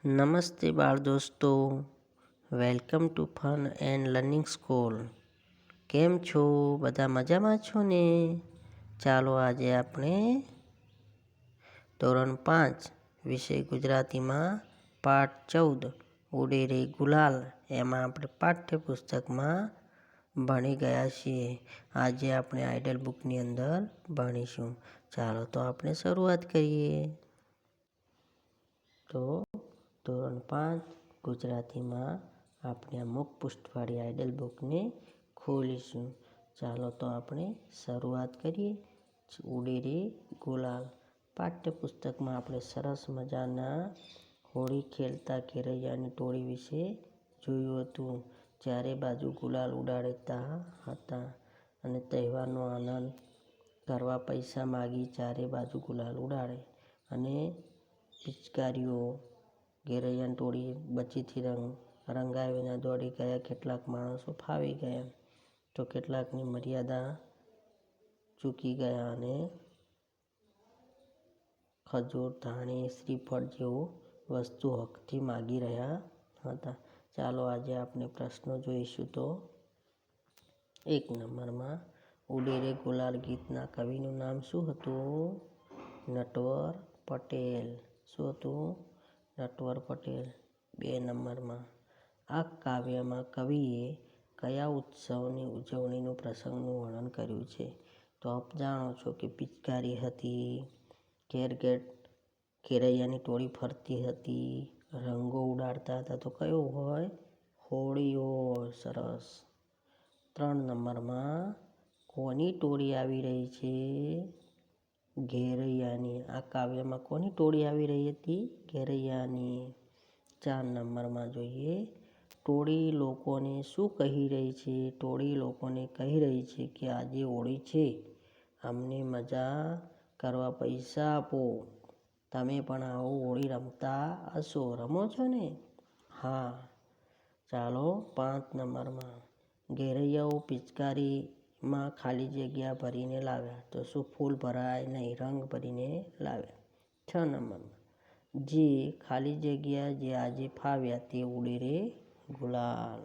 નમસ્તે બાળ દોસ્તો, welcome to fun and learning school. કેમ છો? બધા મજામાં છો ને? ચાલો આજે આપણે ધોરણ 5 વિષય ગુજરાતીમાં પાઠ 14 ઉડે રે ગુલાલ એમાં આપણે પાઠ્યપુસ્તકમાં ભણી ગયા છીએ. આજે આપણે આઇડલ બુકની અંદર ભણીશું. ચાલો તો આપણે શરૂઆત કરીએ. તો ધોરણ 5 ગુજરાતીમાં આપણે આ મુખ પૃષ્ઠવાળી આઇડલ બુકને ખોલીશું. ચાલો તો આપણે શરૂઆત કરીએ. ઉડે રે ગુલાલ પાઠ્યપુસ્તકમાં આપણે સરસ મજાના હોળી ખેલતા ઘેરૈયાની ટોળી વિશે જોયું હતું. ચારે બાજુ ગુલાલ ઉડાડતા હતા અને તહેવારનો આનંદ કરવા પૈસા માગી ચારે બાજુ ગુલાલ ઉડાડે અને પિચકારીઓ ઘેરૈયાની ટોળી બચીથી રંગાય વિના દોડી ગયા. કેટલાક માણસો ફાવી ગયા તો કેટલાકની મર્યાદા ચૂકી ગયા અને ખજૂર, ધાણી, શ્રીફળ જેવું વસ્તુ હકથી માગી રહ્યા હતા. ચાલો આજે આપણે પ્રશ્નો જોઈશું. તો 1 નંબરમાં ઉડે રે ગુલાલ ગીતના કવિનું નામ શું હતું? નટવર પટેલ. શું હતું? નટવર પટેલ. 2 નંબરમાં આ કાવ્યમાં કવિએ કયા ઉત્સવની ઉજવણીનું પ્રસંગનું વર્ણન કર્યું છે? તો આપ જાણો છો કે પિચકારી હતી, ઘેર ઘેર ઘેરૈયાની ટોળી ફરતી હતી, રંગો ઉડાડતા હતા. તો કયો હોય? હોળી હોય. સરસ. 3 નંબરમાં કોની ટોળી આવી રહી છે? ઘેરૈયાની. આ કાવ્યમાં કોની ટોળી આવી રહી હતી? ઘેરૈયાની. 4 નંબરમાં જોઈએ. ટોળી લોકોને શું કહી રહી છે? ટોળી લોકોને કહી રહી છે કે આજે હોળી છે, અમને મજા કરવા પૈસા આપો. તમે પણ આવો હોળી રમતા હશો. રમો છો ને? હા. ચાલો 5 નંબરમાં ઘેરૈયાઓ પિચકારીમાં ખાલી જગ્યા ભરીને લાવ્યા. તો શું ફૂલ ભરાય નહીં, રંગ ભરીને લાવ્યા. 6 નંબરમાં જે ખાલી જગ્યા જે આજે ફાવ્યા તે ઉડે રે ગુલાલ.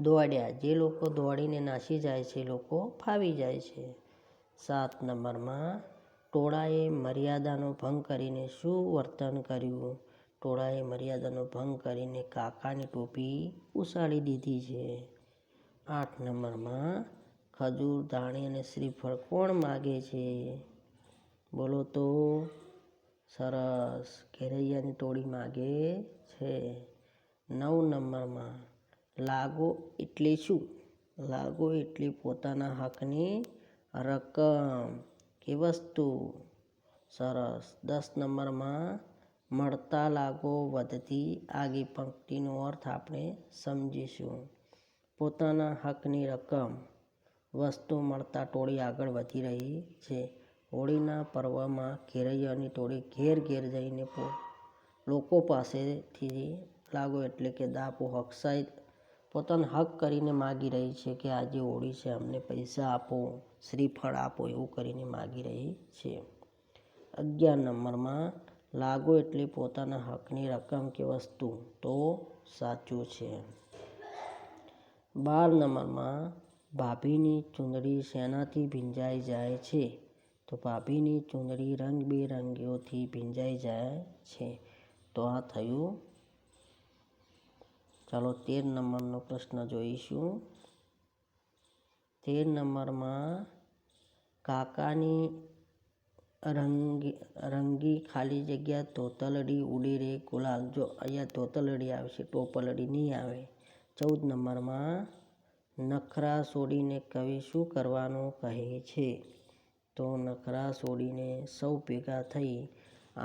દોડ્યા. જે લોકો દોડીને નાસી જાય છે, લોકો ફાવી જાય છે. 7 નંબરમાં ટોળાએ મર્યાદાનો ભંગ કરીને શું વર્તન કર્યું? ટોળાએ મર્યાદાનો ભંગ કરીને કાકાની ટોપી ઉછાળી દીધી છે. 8 નંબરમાં ખજૂર, ધાણી અને શ્રીફળ કોણ માગે છે? બોલો તો. સરસ. ઘેરૈયાની ટોળી માગે છે. 9 નંબરમાં લાગો એટલે શું? લાગો એટલે પોતાના હકની રકમ કે વસ્તુ. સરસ. 10 નંબરમાં મળતા લાગો વધતી આગી પંક્તિનો અર્થ આપણે સમજીશું. પોતાના હકની રકમ, વસ્તુ મળતા ટોળી આગળ વધી રહી છે. હોળીના પર્વમાં ઘેરૈયાની ટોળી ઘેર ઘેર જઈને લોકો પાસેથી લાગો એટલે કે દાપો હકસાઈ પોતાનો હક કરીને માગી રહી છે કે આજે હોળી છે, અમને પૈસા આપો, શ્રીફળ આપો, એવું કરીને માગી રહી છે. 11 નંબરમાં લાગો એટલે પોતાના હકની રકમ કે વસ્તુ. તો સાચું છે. 12 નંબરમાં ભાભીની ચૂંદડી શેનાથી ભીંજાઈ જાય છે? તો ભાભીની ચૂંદડી રંગબેરંગીઓથી ભીંજાઈ જાય છે. તો આ થયું. ચાલો 13 નંબરનો પ્રશ્ન જોઈશું. 13 નંબરમાં કાકાની રંગી ખાલી જગ્યા તોતલડી ઉડે રે ગુલાલ. જો અહીંયા તોતલડી આવશે, ટોપલડી નહીં આવે. 14 નંબરમાં નખરા છોડીને કવિ શું કરવાનું કહે છે? તો નખરા છોડીને સૌ ભેગા થઈ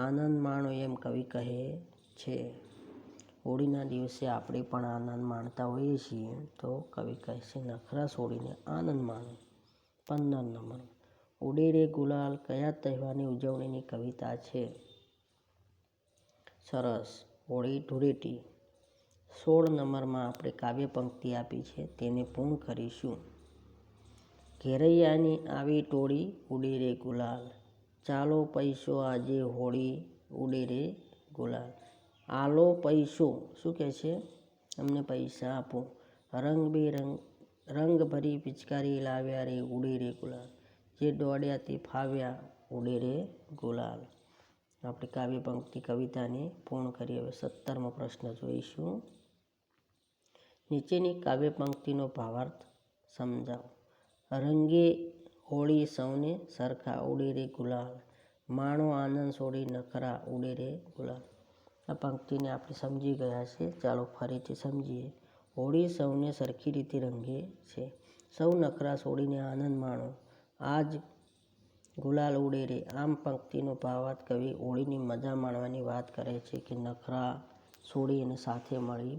આનંદ માણો એમ કવિ કહે છે. હોળીના દિવસે આપણે પણ આનંદ માણતા હોઈએ છીએ. તો કવિ કહે છે નખરા છોડીને આનંદ માણો. 15 નંબર ઉડે રે ગુલાલ કયા તહેવારની ઉજવણીની કવિતા છે? સરસ. હોળી ધૂળેટી. 16 નંબરમાં આપણે કાવ્ય પંક્તિ આપી છે, તેને પૂર્ણ કરીશું. ઘેરૈયાની આવી ટોળી ઉડે રે ગુલાલ. ચાલો પૈસો આજે હોળી ઉડે રે ગુલાલ. આલો પૈસો, શું કહે છે? અમને પૈસા આપો. રંગ ભરી પિચકારી લાવ્યા રે, ઉડે રે ગુલાલ. જે દોડ્યા તે ફાવ્યા, ઉડે રે ગુલાલ. આપણે કાવ્ય પંક્તિ કવિતાને પૂર્ણ કરી. હવે 17મો પ્રશ્ન જોઈશું. નીચેની કાવ્ય પંક્તિનો ભાવાર્થ સમજાવો. રંગે હોળી સૌને સરખા, ઉડે રે ગુલાલ. માણો આનંદ છોડી નખરા, ઉડે રે ગુલાલ. આ પંક્તિને આપણે સમજી ગયા છે. ચાલો ફરીથી સમજીએ. હોળી સૌને સરખી રીતે રંગે છે. સૌ નખરા છોડીને આનંદ માણો, આજ ગુલાલ ઉડે રે. આમ પંક્તિનો ભાવાર્થ કવિ હોળીની મજા માણવાની વાત કરે છે કે નખરા છોડી અને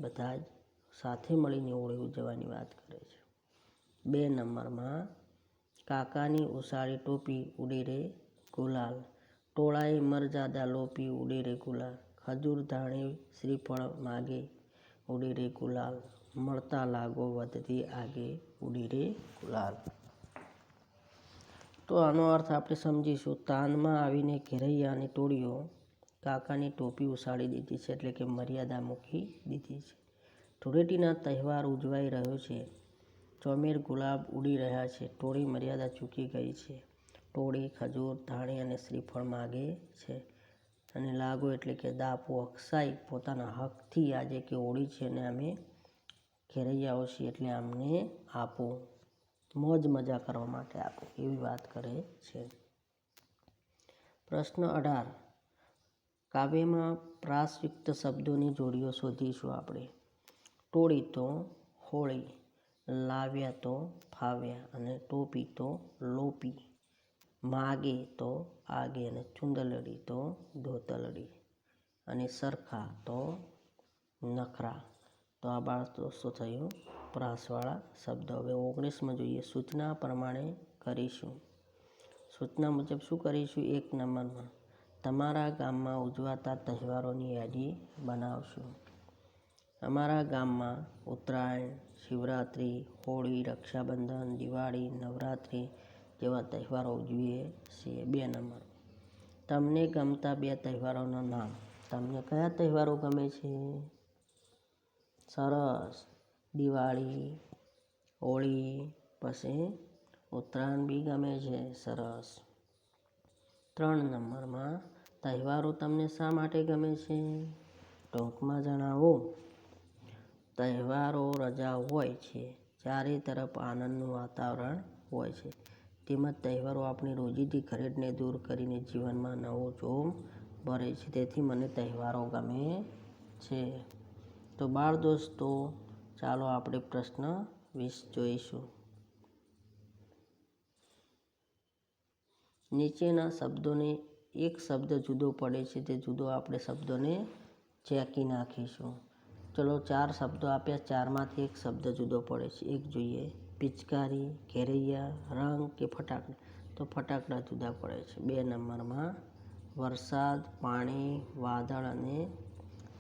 બધા જ સાથે મળીને હોળી ઉજવવાની વાત કરે છે. 2 નંબરમાં કાકાની ઉષાળી ટોપી, ઉડે રે ગુલાલ. ટોળાએ મરજાદા લોપી, ઉડે રે ગુલાલ. ખજૂર ધાણી શ્રીફળ માગે, ઉડે રે ગુલાલ. મળતા લાગો વધતી આગે, ઉડે રે ગુલાલ. તો આનો અર્થ આપણે સમજીશું. તાનમાં આવીને ઘેરૈયા અને ટોળીઓ કાકાની ટોપી ઉછાળી દીધી છે, એટલે કે મર્યાદા મૂકી દીધી છે. ધૂળેટીના તહેવાર ઉજવાઈ રહ્યો છે. ચોમેર ગુલાબ ઉડી રહ્યા છે. ટોળી મર્યાદા ચૂકી ગઈ છે. ટોળી ખજૂર ધાણી અને શ્રીફળ માગે છે. અને લાગો એટલે કે દાપો અક્ષાય પોતાના હકથી આજે કે હોળી છે અને અમે ઘેરૈયાઓ છીએ એટલે અમને આપો, મોજ મજા કરવા માટે આપો, એવી વાત કરે છે. પ્રશ્ન 18. કાવ્યમાં પ્રાસયુક્ત શબ્દોની જોડીઓ શોધીશું આપણે. ટોળી તો હોળી, લાવ્યા તો ફાવ્યા અને ટોપી તો લોપી, માગે તો આગે અને ચુંદલડી તો ધોતલડી અને સરખા તો નખરા. તો આ શું થયું? પ્રાસવાળા શબ્દો. હવે 19માં જોઈએ. સૂચના પ્રમાણે કરીશું. સૂચના મુજબ શું કરીશું? 1 નંબરમાં તમારા ગામમાં ઉજવાતા તહેવારોની યાદી બનાવશું. અમારા ગામમાં ઉત્તરાયણ, શિવરાત્રિ, હોળી, રક્ષાબંધન, દિવાળી, નવરાત્રિ જેવા તહેવારો ઉજવીએ છીએ. 2 નંબર તમને ગમતા 2 તહેવારોના નામ. તમને કયા તહેવારો ગમે છે? સરસ. દિવાળી, હોળી, પછી ઉત્તરાયણ બી ગમે છે. સરસ. 3 નંબરમાં તહેવારો તમને શા માટે ગમે છે? ટૂંકમાં જણાવો. તહેવારો રજા હોય છે, ચારે તરફ આનંદનું વાતાવરણ હોય છે. તેમજ તહેવારો આપણી રોજીદી ખરેડને દૂર કરીને જીવનમાં નવો જોમ ભરે છે. તેથી મને તહેવારો ગમે છે. તો બાળ દોસ્તો, ચાલો આપણે પ્રશ્ન 20 જોઈશું. નીચેના શબ્દોને એક શબ્દ જુદો પડે છે, તે જુદો આપણે શબ્દોને ચેકી નાખીશું. ચલો 4 શબ્દો આપ્યા, 4માંથી એક શબ્દ જુદો પડે છે. એક જોઈએ. પિચકારી, ઘેરૈયા, રંગ કે ફટાકડા. તો ફટાકડા જુદા પડે છે. 2 નંબરમાં વરસાદ, પાણી, વાદળ અને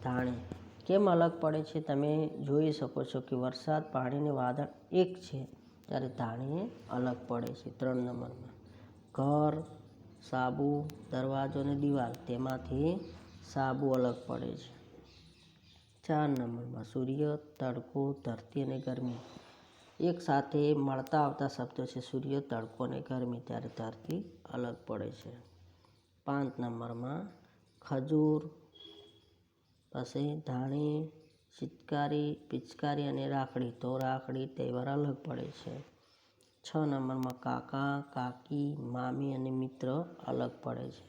ધાણી. કેમ અલગ પડે છે? તમે જોઈ શકો છો કે વરસાદ, પાણી અને વાદળ એક છે, ત્યારે ધાણી અલગ પડે છે. 3 નંબરમાં ઘર, સાબુ, દરવાજો અને દિવાલ. તેમાંથી સાબુ અલગ પડે છે. 4 નંબરમાં સૂર્ય, તડકો, ધરતી અને ગરમી. એક સાથે મળતા આવતા શબ્દો છે સૂર્ય, તડકો અને ગરમી, ત્યારે ધરતી અલગ પડે છે. 5 નંબરમાં ખજૂર, પછી ધાણી, પિચકારી અને રાખડી. તો રાખડી તહેવાર અલગ પડે છે. 6 નંબરમાં કાકા, કાકી, મામી અને મિત્ર અલગ પડે છે.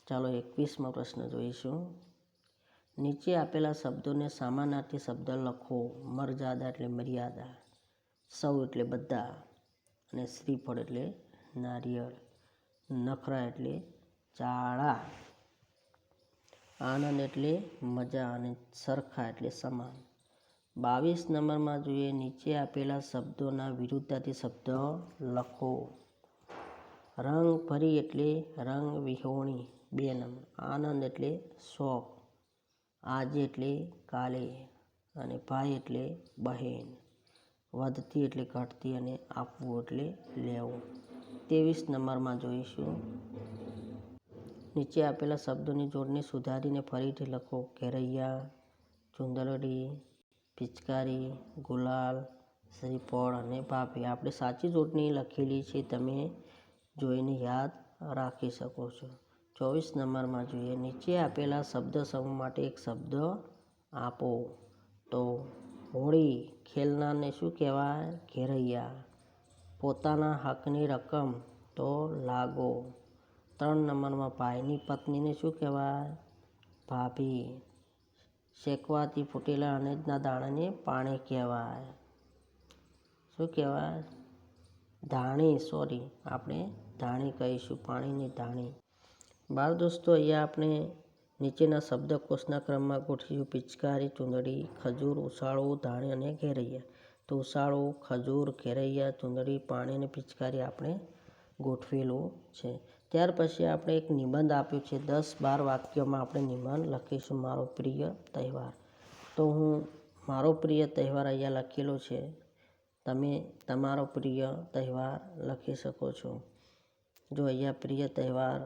ચાલો 21મો પ્રશ્ન જોઈશું. નીચે આપેલા શબ્દોને સમાનાર્થી શબ્દ લખો. મરજાદા એટલે મર્યાદા, સૌ એટલે બધા અને શ્રીફળ એટલે નારિયેળ, નખરા એટલે ચાળા, આનંદ એટલે મજા અને સરખા એટલે સમાન. 22 નંબરમાં જોઈએ. નીચે આપેલા શબ્દોના વિરુદ્ધાર્થી શબ્દ લખો. રંગ ભરી એટલે રંગ વિહોણી. 2 નંબર. આનંદ એટલે શોખ, આજે એટલે કાલે અને ભાઈ એટલે બહેન, વધતી એટલે ઘટતી અને આપવું એટલે લેવું. 23 નંબરમાં જોઈશું. નીચે આપેલા શબ્દોની જોડને સુધારીને ફરીથી લખો. ઘેરૈયા, ચુંદડી, પિચકારી, ગુલાલ, શ્રીફળ અને ભાભી. આપણે સાચી જોડણી લખેલી છે, તમે જોઈને યાદ રાખી શકો છો. 24 નંબરમાં જોઈએ. નીચે આપેલા શબ્દ સમૂહ માટે એક શબ્દ આપો. તો હોળી ખેલનારને શું કહેવાય? ઘેરૈયા. પોતાના હકની રકમ તો લાગો. 3 નંબરમાં ભાઈની પત્નીને શું કહેવાય? ભાભી. શેકવાથી ફૂટેલા અનાજના દાણાને પાણી કહેવાય. શું કહેવાય? ધાણી. સોરી, આપણે ધાણી કહીશું, પાણીની ધાણી. બાળ દોસ્તો, અહીંયા આપણે નીચેના શબ્દકોશના ક્રમમાં ગોઠવીશું. પિચકારી, ચુંદડી, ખજૂર, ઉસાળું, ધાણી અને ઘેરૈયા. તો ઉસાળું, ખજૂર, ઘેરૈયા, ચુંદડી, પાણી અને પિચકારી આપણે ગોઠવેલું છે. ત્યાર પછી આપણે એક નિબંધ આપ્યું છે. 10-12 વાક્યોમાં આપણે નિબંધ લખીશું. મારો પ્રિય તહેવાર. તો હું મારો પ્રિય તહેવાર અહીંયા લખેલો છે. તમે તમારો પ્રિય તહેવાર લખી શકો છો. જો અહીંયા પ્રિય તહેવાર,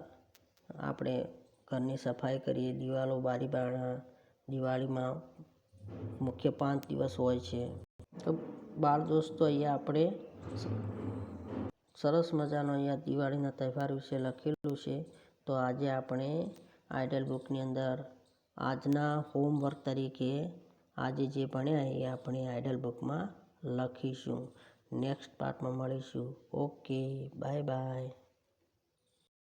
આપણે ઘરની સફાઈ કરીએ, દિવાલો, બારી બારણા. દિવાળીમાં મુખ્ય 5 દિવસ હોય છે. તો બાળ દોસ્તો, અહીંયા આપણે સરસ મજાનો અહીંયા દિવાળીના તહેવાર વિશે લખેલું છે. તો આજે આપણે આઈડલ બુકની અંદર આજના હોમવર્ક તરીકે આજે જે ભણ્યા એ આપણે આઈડલ બુકમાં લખીશું. નેક્સ્ટ પાર્ટમાં મળીશું. Okay, bye bye.